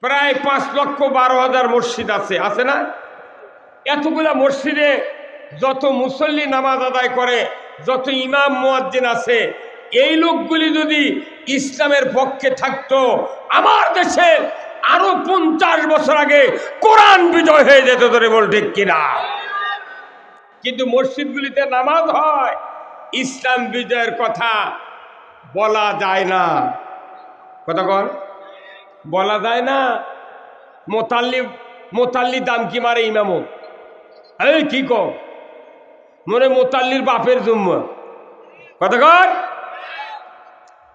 প্রায় 5,12,000 মসজিদ আছে না? এতগুলা মসজিদে যত মুসল্লি নামাজ আদায় করে, যত ইমাম মুয়াজ্জিন আছে, এই লোকগুলি যদি ইসলামের পক্ষে থাকতো, আমার দেশে আরো 50 বছর আগে কোরআন বিজয় হয়ে যেত। ধরে বল ঠিক কিনা? কিন্তু মসজিদগুলিতে নামাজ হয়, ইসলাম বিজয়ের কথা বলা যায় না। কথা কন, বলা যায় না। মোতাল্লি দাম কি মারে ইমামও? এই কি কর মনে মোতাল্লির বাপের জুম্ম। কথা কর,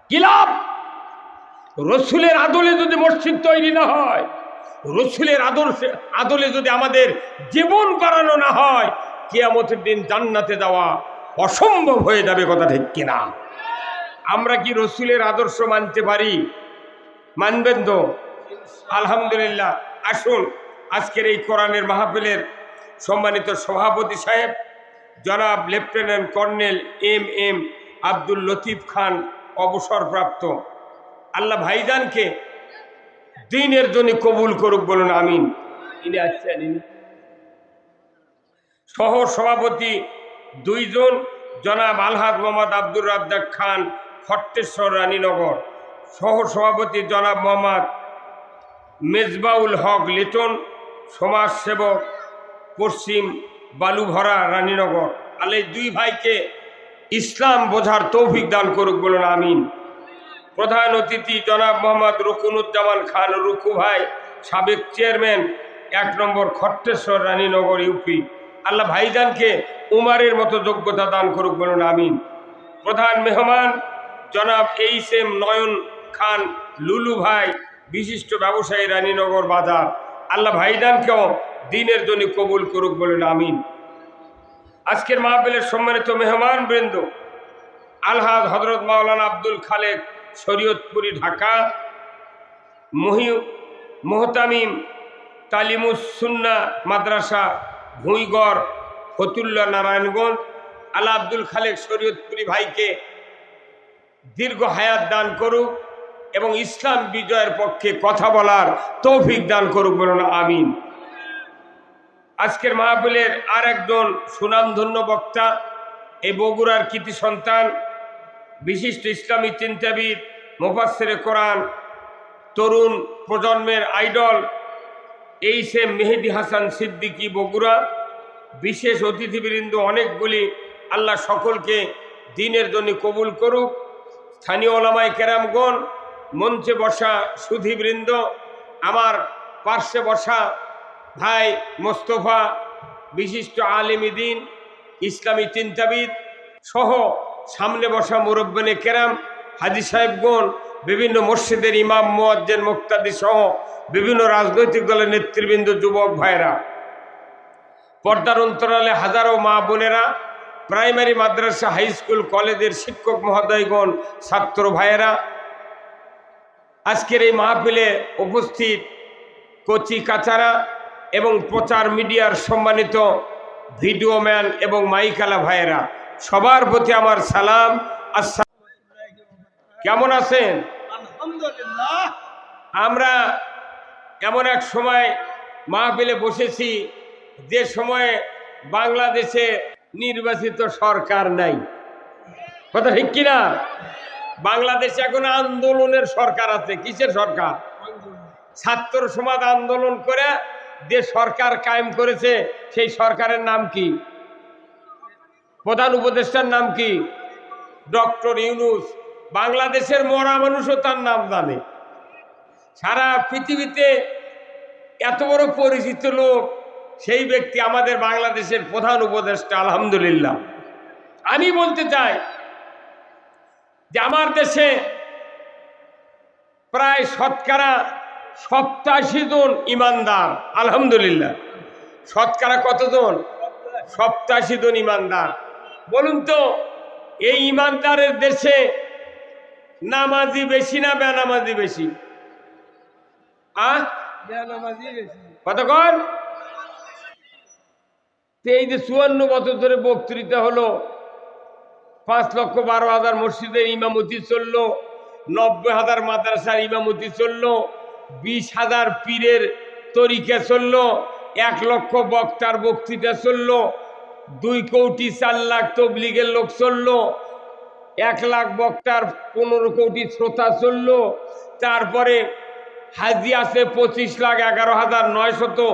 কি লাভ? রসুলের আদলে যদি মসজিদ তৈরি না হয়, রসুলের আদলে যদি আমাদের জীবন করানো না হয়, কিয়ামতের দিন জান্নাতে যাওয়া অসম্ভব হয়ে যাবে। কথা ঠিক কিনা? আমরা কি রসুলের আদর্শ মানতে পারি? মানবেন তো? আলহামদুলিল্লাহ। আসুন, আজকের এই কোরআনের মাহফিলের সম্মানিত সভাপতি সাহেব জনাব lieutenant colonel M Abdul Latif Khan, অবসরপ্রাপ্ত, আল্লাহ ভাইজানকে দ্বীনের জন্য কবুল করুক, বলুন আমিন। ইনি আসছেন, সহ সভাপতি 2 জন, জনাব আলহাজ মোহাম্মদ আব্দুর রাজ্জাক খান, খট্টেশ্বর, রানীনগর। সহ সভাপতি জনাব মোহাম্মদ মেজবাউল হক লিটন, সমাজসেবক, পশ্চিম বালুভরা, রানীনগর। আল্লাহ এই 2 ভাইকে ইসলাম বোঝার তৌফিক দান করুক, বলুন আমিন। প্রধান অতিথি জনাব মোহাম্মদ রুকুনুজ্জামান খান, রুকু ভাই, সাবেক চেয়ারম্যান 1 নম্বর খট্টেশ্বর, রানীনগর, ইউপি। আল্লাহ ভাইজানকে উমারের মতো যোগ্যতা দান করুক, বলুন আমিন। প্রধান মেহমান জনাব এইচ.এম. নয়ন খান, লুলু ভাই, বিশিষ্ট ব্যবসায়ী, রানীনগর বাজার। আল্লাহ ভাইজানকেও দ্বীনের জন্য কবুল করুক, বলুন আমিন। আজকের মাহফিলের সম্মানিত মেহমান বৃন্দ, আলহাজ হযরত মাওলানা আব্দুল খালেক, শরীয়তপুরি, ঢাকা, মোহতামিম তালিমুস সুন্নাহ মাদ্রাসা, ভুঁইগড়, ফতুল্লা, নারায়ণগঞ্জ। আল্লাহ আব্দুল খালেক শরীয়তপুরি ভাইকে দীর্ঘ হায়াত দান করুক এবং ইসলাম বিজয়ের পক্ষে কথা বলার তৌফিক দান করুক, বলুন আমিন। আজকের মাহফিলের আর একজন সুনামধন্য বক্তা, এই বগুড়ার কৃতি সন্তান, বিশিষ্ট ইসলামী চিন্তাবিদ, মুফাসসিরে কোরআন, তরুণ প্রজন্মের আইডল, এইচ.এম. মেহেদী হাসান সিদ্দিকী, বগুড়া। বিশেষ অতিথিবৃন্দ অনেকগুলি, আল্লাহ সকলকে দ্বীনের জন্য কবুল করুক। স্থানীয় ওলামায়ে কেরামগণ, মঞ্চে বসা সুধীবৃন্দ, আমার পার্শ্বে বসা ভাই মোস্তফা, বিশিষ্ট আলেমী দ্বীন, ইসলামী চিন্তাবিদ সহ সামনে বসা মুরব্বিনে কেরাম, হাজী সাহেবগণ, বিভিন্ন মসজিদের ইমাম, মুয়াজ্জিন, মুক্তাদি সহ বিভিন্ন রাজনৈতিক দলের নেতৃবৃন্দ, যুবক ভাইরা, পর্দার অন্তরালে হাজারো মা বোনেরা, প্রাইমারি, মাদ্রাসা, হাই স্কুল, কলেজের শিক্ষক মহোদয়গণ, ছাত্র ভাইয়েরা, আজকের এই মাহফিলে উপস্থিত কচি কাচারা এবং প্রচার মিডিয়ার সম্মানিত ভিডিও ম্যান এবং মাইকালা ভাইয়েরা, সবার প্রতি আমার সালাম। আসসালামু আলাইকুম। কেমন আছেন? আলহামদুলিল্লাহ। আমরা এমন এক সময় মাহফিলে বসেছি যে সময়ে বাংলাদেশে নির্বাচিত সরকার নাই। কথা ঠিক কিনা? বাংলাদেশে এখন আন্দোলনের সরকার আছে। কিসের সরকার? ছাত্র সমাজ আন্দোলন করে যে সরকার কায়েম করেছে, সেই সরকারের নাম কি? প্রধান উপদেষ্টার নাম কি? ডক্টর ইউনূস। বাংলাদেশের মরা মানুষও তার নাম জানে। সারা পৃথিবীতে এত বড় পরিচিত লোক, সেই ব্যক্তি আমাদের বাংলাদেশের প্রধান উপদেষ্টা। আলহামদুলিল্লাহ। আমি বলতে চাই যে আমার দেশে প্রায় শতকরা 87 জন ইমানদার। আলহামদুলিল্লাহ। শতকরা কতজন? 87 জন ইমানদার। বলুন তো, এই ইমানদারের দেশে নামাজি বেশি না বেনামাজি বেশি? কতক্ষণ? এই যে 54 বছর ধরে বক্তৃতা হলো, 5,12,000 মসজিদের ইমামতি চললো, 90,000 মাদ্রাসার ইমামতি চললো, 20,000 পীরের তরিকা চলল, 1 লক্ষ বক্তার বক্তৃতা চলল, 2 কোটি 4 লাখ তবলিগের লোক চলল, 1 লাখ বক্তার 15 কোটি শ্রোতা চলল। তারপরে হাজি আছে 25,11,974